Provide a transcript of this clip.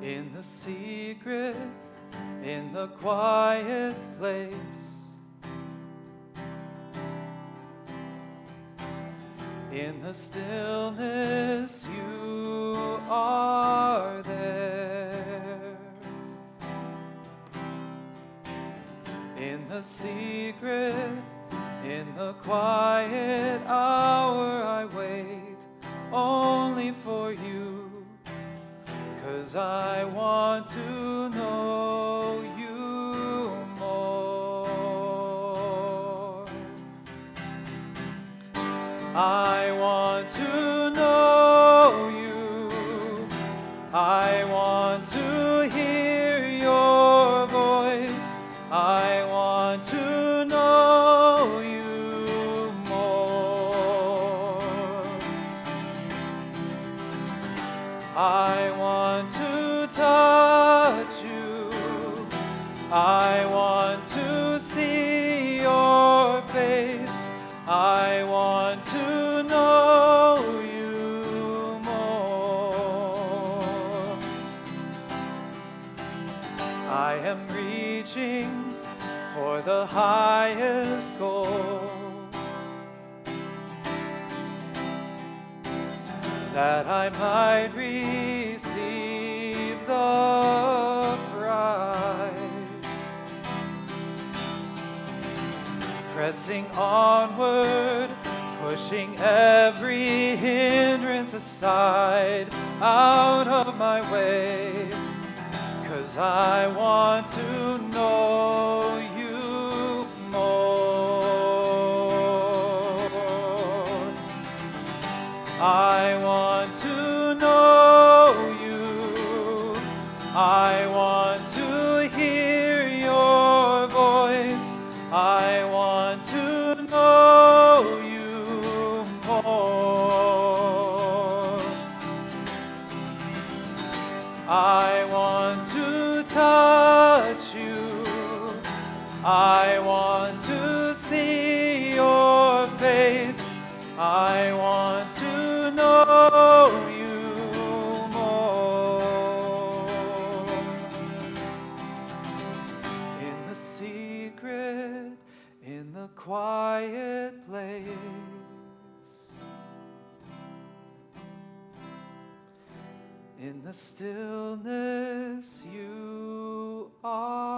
in the secret, in the quiet place. In the stillness, you are there. In the secret, in the quiet hour, I wait only for you, 'cause I want to know you more. I want to know you. I want to hear your voice. I want to know you more. I want to touch you. I want to see your face. I want to know you more. I am reaching for the highest goal, that I might receive the prize. Pressing onward, pushing every hindrance aside, out of my way, 'cause I want to know you more. I want to know you. I want to hear your voice. I want to know you more. I want to touch you. I want to see your face. I want to know you more. In the secret, in the quiet place. In the stillness, you are.